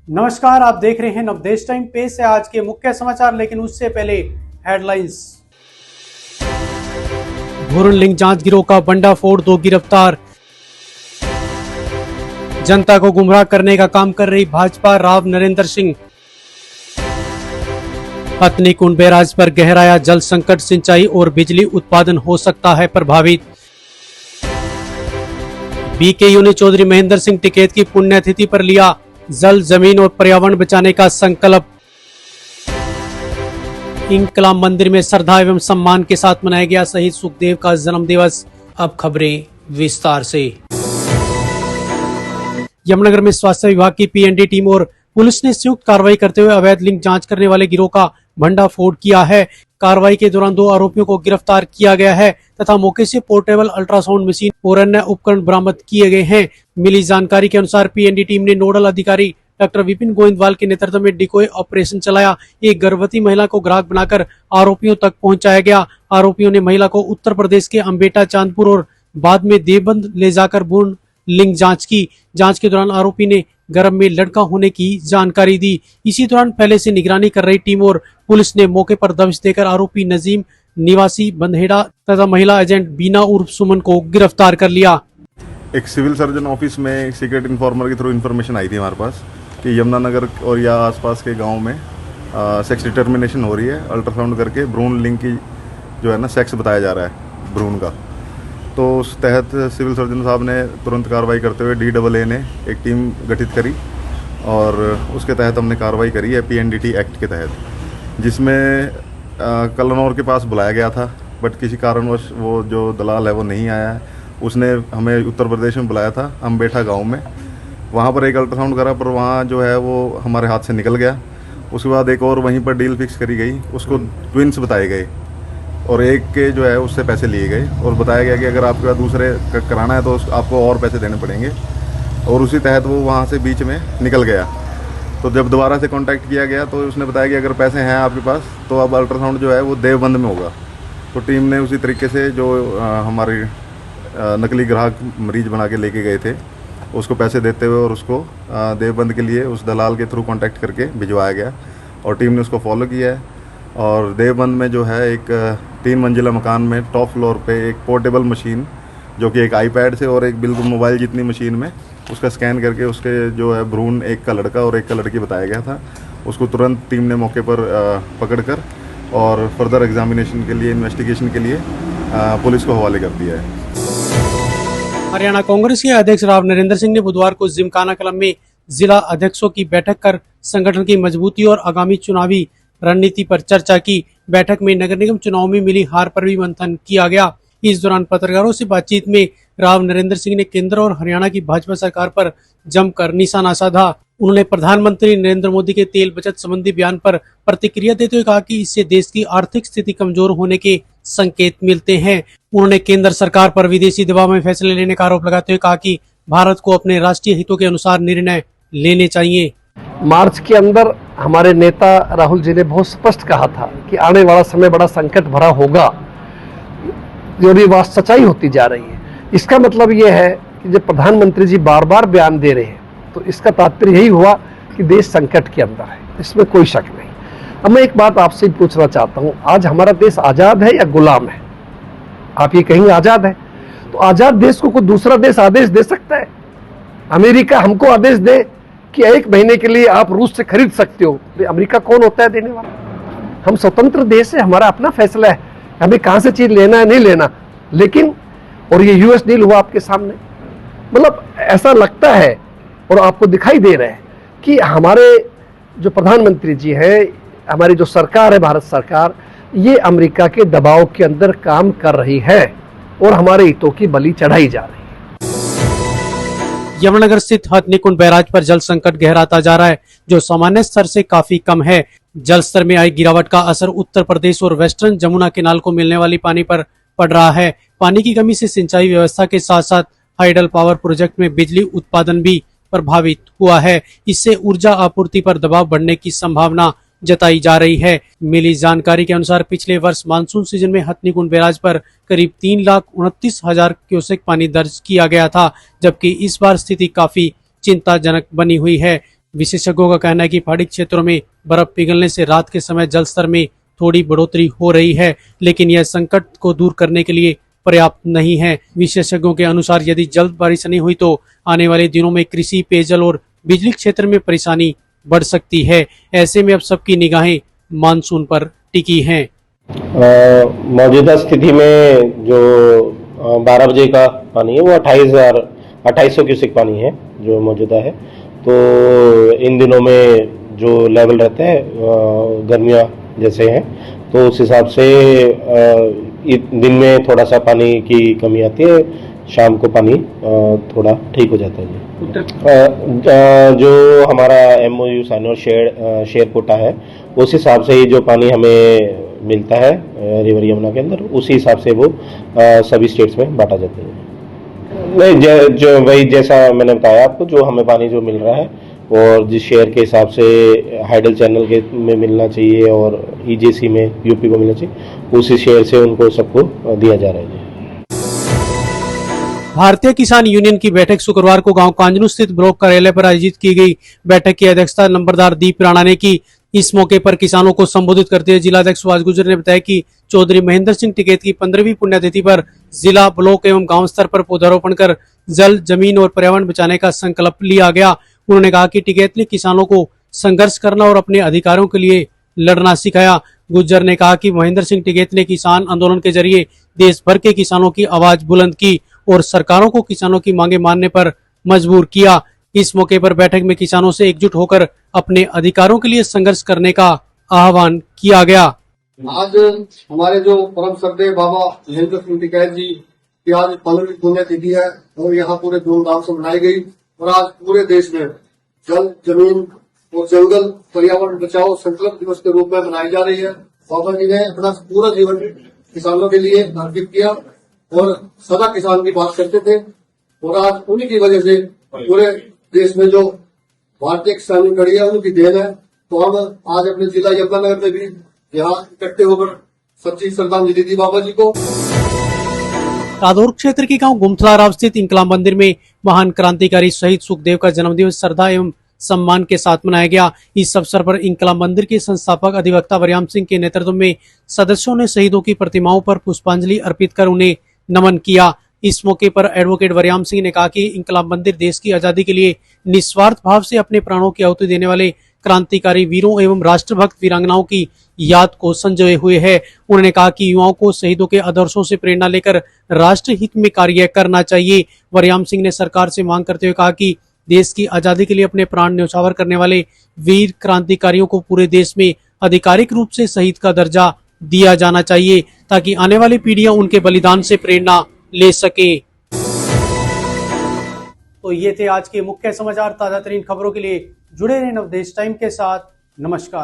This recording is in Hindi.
नमस्कार, आप देख रहे हैं नवदेश टाइम। पेश है आज के मुख्य समाचार, लेकिन उससे पहले हेडलाइंस। भ्रूण लिंग जांच गिरोह का भंडाफोड़, 2 गिरफ्तार। जनता को गुमराह करने का काम कर रही भाजपा, राव नरेंद्र सिंह। हथनीकुंड बैराज पर गहराया जल संकट, सिंचाई और बिजली उत्पादन हो सकता है प्रभावित। बीकेयू ने चौधरी महेंद्र सिंह टिकैत की पुण्यतिथि पर लिया जल, जमीन और पर्यावरण बचाने का संकल्प। इंकलाब मंदिर में श्रद्धा एवं सम्मान के साथ मनाया गया शहीद सुखदेव का जन्म दिवस। अब खबरें विस्तार से। यमुनानगर में स्वास्थ्य विभाग की पीएनडी टीम और पुलिस ने संयुक्त कार्रवाई करते हुए अवैध लिंग जांच करने वाले गिरोह का भंडाफोड़ किया है। कार्रवाई के दौरान 2 आरोपियों को गिरफ्तार किया गया है तथा मौके से पोर्टेबल अल्ट्रासाउंड मशीन और अन्य उपकरण बरामद किए गए हैं। मिली जानकारी के अनुसार पीएनडी टीम ने नोडल अधिकारी डॉक्टर विपिन गोविंदवाल के नेतृत्व में डिकोय ऑपरेशन चलाया। एक गर्भवती महिला को ग्राहक बनाकर आरोपियों तक पहुंचाया गया। आरोपियों ने महिला को उत्तर प्रदेश के अम्बेटा, चांदपुर और बाद में देवबंद ले जाकर भ्रूण लिंग जांच की। जांच के दौरान आरोपी ने गर्भ में लड़का होने की जानकारी दी। इसी दौरान पहले से निगरानी कर रही टीम और पुलिस ने मौके पर दबिश देकर आरोपी नजीम निवासी बंधेड़ा तथा महिला एजेंट बीना उर्फ सुमन को गिरफ्तार कर लिया। एक सिविल सर्जन ऑफिस में एक सीक्रेट इन्फॉर्मर के थ्रू इन्फॉर्मेशन आई थी हमारे पास कि यमुनानगर और या आसपास के गांव में सेक्स डिटर्मिनेशन हो रही है। अल्ट्रासाउंड करके भ्रूण लिंग की जो है ना सेक्स बताया जा रहा है भ्रूण का। तो उस तहत सिविल सर्जन साहब ने तुरंत कार्रवाई करते हुए DAA ने एक टीम गठित करी और उसके तहत हमने कार्रवाई करी है PNDT एक्ट के तहत, जिसमें कलनौर के पास बुलाया गया था, बट किसी कारणवश वो जो दलाल है वो नहीं आया है। उसने हमें उत्तर प्रदेश में बुलाया था, अम्बेठा गांव में। वहाँ पर एक अल्ट्रासाउंड करा, पर वहाँ जो है वो हमारे हाथ से निकल गया। उसके बाद एक और वहीं पर डील फिक्स करी गई, उसको ट्विंस बताए गए और एक के जो है उससे पैसे लिए गए और बताया गया कि अगर आपके पास दूसरे कराना है तो आपको और पैसे देने पड़ेंगे, और उसी तहत वो वहाँ से बीच में निकल गया। तो जब दोबारा से कांटेक्ट किया गया तो उसने बताया कि अगर पैसे हैं आपके पास तो अब अल्ट्रासाउंड जो है वो देवबंद में होगा। तो टीम ने उसी तरीके से जो हमारी नकली ग्राहक मरीज बना के लेके गए थे उसको पैसे देते हुए और उसको देवबंद के लिए उस दलाल के थ्रू कांटेक्ट करके भिजवाया गया और टीम ने उसको फॉलो किया है। और देवबंद में जो है एक 3 मंजिला मकान में टॉप फ्लोर पे एक पोर्टेबल मशीन जो कि एक आईपैड से और एक बिल्कुल मोबाइल जितनी मशीन में उसका स्कैन करके उसके जो है भ्रूण एक का लड़का और एक का लड़की बताया गया था। उसको तुरंत टीम ने मौके पर पकड़कर और फर्दर एग्जामिनेशन के लिए, इन्वेस्टिगेशन के लिए पुलिस को हवाले कर दिया है। हरियाणा कांग्रेस के अध्यक्ष राव नरेंद्र सिंह ने बुधवार को जिमखाना क्लब में जिला अध्यक्षों की बैठक कर संगठन की मजबूती और आगामी चुनावी रणनीति पर चर्चा की। बैठक में नगर निगम चुनाव में मिली हार पर भी मंथन किया गया। इस दौरान पत्रकारों से बातचीत में राव नरेंद्र सिंह ने केंद्र और हरियाणा की भाजपा सरकार पर जमकर निशाना साधा। उन्होंने प्रधानमंत्री नरेंद्र मोदी के तेल बचत संबंधी बयान पर प्रतिक्रिया देते हुए कहा कि इससे देश की आर्थिक स्थिति कमजोर होने के संकेत मिलते हैं। उन्होंने केंद्र सरकार पर विदेशी दबाव में फैसले लेने का आरोप लगाते हुए कहा कि भारत को अपने राष्ट्रीय हितों के अनुसार निर्णय लेने चाहिए। मार्च के अंदर हमारे नेता राहुल जी ने बहुत स्पष्ट कहा था कि आने वाला समय बड़ा संकट भरा होगा, और ये बात सच्चाई होती जा रही है। इसका मतलब ये है कि जब प्रधानमंत्री जी बार बार बयान दे रहे हैं तो इसका तात्पर्य यही हुआ कि देश संकट के अंदर है, इसमें कोई शक नहीं। अब मैं एक बात आपसे पूछना चाहता हूँ, आज हमारा देश आज़ाद है या गुलाम है? आप ये कहेंगे आज़ाद है, तो आज़ाद देश को कोई दूसरा देश आदेश दे सकता है? अमेरिका हमको आदेश दे कि 1 महीने के लिए आप रूस से खरीद सकते हो, अमेरिका कौन होता है देने वाला? हम स्वतंत्र देश है, हमारा अपना फैसला है हमें कहाँ से चीज लेना है नहीं लेना। लेकिन और ये यूएस डील हुआ आपके सामने, मतलब ऐसा लगता है और आपको दिखाई दे रहा है कि हमारे जो प्रधानमंत्री जी है, हमारी जो सरकार है भारत सरकार, ये अमेरिका के दबाव के अंदर काम कर रही है और हमारे हितों की बलि चढ़ाई जा रही है। यमुनानगर स्थित हथनीकुंड बैराज पर जल संकट गहराता जा रहा है, जो सामान्य स्तर से काफी कम है। जल स्तर में आई गिरावट का असर उत्तर प्रदेश और वेस्टर्न जमुना केनाल को मिलने वाली पानी पर पड़ रहा है। पानी की कमी से सिंचाई व्यवस्था के साथ साथ हाइडल पावर प्रोजेक्ट में बिजली उत्पादन भी प्रभावित हुआ है। इससे ऊर्जा आपूर्ति पर दबाव बढ़ने की संभावना जताई जा रही है। मिली जानकारी के अनुसार पिछले वर्ष मानसून सीजन में हथनीकुंड बैराज पर करीब 3,29,000 क्यूसेक पानी दर्ज किया गया था, जबकि इस बार स्थिति काफी चिंताजनक बनी हुई है। विशेषज्ञों का कहना है कि पहाड़ी क्षेत्रों में बर्फ पिघलने से रात के समय जल स्तर में थोड़ी बढ़ोतरी हो रही है, लेकिन यह संकट को दूर करने के लिए पर्याप्त नहीं है। विशेषज्ञों के अनुसार यदि जल्द बारिश नहीं हुई तो आने वाले दिनों में कृषि, पेयजल और बिजली क्षेत्र में परेशानी बढ़ सकती है। ऐसे में अब सबकी निगाहें मानसून पर टिकी हैं। मौजूदा स्थिति में जो 12 बजे का पानी है वो 2800 क्यूसेक पानी है जो मौजूदा है। तो इन दिनों में जो लेवल रहता है गर्मियाँ जैसे हैं तो उस हिसाब से दिन में थोड़ा सा पानी की कमी आती है, शाम को पानी थोड़ा ठीक हो जाता है। जो हमारा MOU साइन और शेयर कोटा है उस हिसाब से ही जो पानी हमें मिलता है रिवर यमुना के अंदर, उसी हिसाब से वो सभी स्टेट्स में बांटा जाता है। नहीं, जो वही जैसा मैंने बताया आपको, जो हमें पानी जो मिल रहा है और जिस शेयर के हिसाब से हाइडल चैनल के में मिलना चाहिए और EJC में यूपी को मिलना चाहिए, उसी शेयर से उनको सबको दिया जा रहा है। भारतीय किसान यूनियन की बैठक शुक्रवार को गांव कांजनू स्थित ब्लॉक कार्यालय पर आयोजित की गई। बैठक की अध्यक्षता नंबरदार दीप राणा ने की। इस मौके पर किसानों को संबोधित करते हुए जिलाध्यक्ष सुभाष गुर्जर ने बताया कि चौधरी महेंद्र सिंह टिकैत की 15वीं पुण्यतिथि पर जिला, ब्लॉक एवं गांव स्तर पर पौधारोपण कर जल, जमीन और पर्यावरण बचाने का संकल्प लिया गया। उन्होंने कहा कि टिकैत ने किसानों को संघर्ष करना और अपने अधिकारों के लिए लड़ना सिखाया। गुर्जर ने कहा कि महेंद्र सिंह टिकैत ने किसान आंदोलन के जरिए देश भर के किसानों की आवाज बुलंद की और सरकारों को किसानों की मांगे मानने पर मजबूर किया। इस मौके पर बैठक में किसानों से एकजुट होकर अपने अधिकारों के लिए संघर्ष करने का आह्वान किया गया। आज हमारे जो परम श्रद्धेय बाबा महेंद्र सिंह टिकैत जी की आज 15वीं पुण्यतिथि है और यहाँ पूरे धूमधाम से मनाई गई और आज पूरे देश में जल, जमीन और जंगल पर्यावरण बचाओ संकल्प दिवस के रूप में मनाई जा रही है। बाबा जी ने अपना पूरा जीवन किसानों के लिए अर्पित किया और सदा किसान की बात करते थे और आज उन्हीं की वजह से पूरे देश में जो भारतीय किसान कड़ी है उनकी देन है। तो हम आज अपने जिला यमुनानगर में भी यहाँ इकट्ठे होकर सच्ची श्रद्धांजलि दी बाबा जी को। रादौर क्षेत्र के गांव गुमथला स्थित इंकलाब मंदिर में महान क्रांतिकारी शहीद सुखदेव का जन्मदिवस श्रद्धा एवं सम्मान के साथ मनाया गया। इस अवसर पर इंकलाब मंदिर के संस्थापक अधिवक्ता वरयाम सिंह के नेतृत्व में सदस्यों ने शहीदों की प्रतिमाओं पर पुष्पांजलि अर्पित कर उन्हें नमन किया। इस मौके पर एडवोकेट वरयाम सिंह ने कहा कि इंकलाब मंदिर देश की आजादी के लिए निस्वार्थ भाव से अपने प्राणों की आहुति देने वाले क्रांतिकारी वीरों एवं राष्ट्रभक्त वीरांगनाओं की याद को संजोए हुए है। उन्होंने कहा कि युवाओं को शहीदों के आदर्शों से प्रेरणा लेकर राष्ट्र हित में कार्य करना चाहिए। वरयाम सिंह ने सरकार से मांग करते हुए कहा कि देश की आजादी के लिए अपने प्राण न्यौछावर करने वाले वीर क्रांतिकारियों को पूरे देश में आधिकारिक रूप से शहीद का दर्जा दिया जाना चाहिए ताकि आने वाली पीढ़ियां उनके बलिदान से प्रेरणा ले सके। तो ये थे आज के मुख्य समाचार। ताजा तरीन खबरों के लिए जुड़े रहे नवदेश टाइम के साथ। नमस्कार।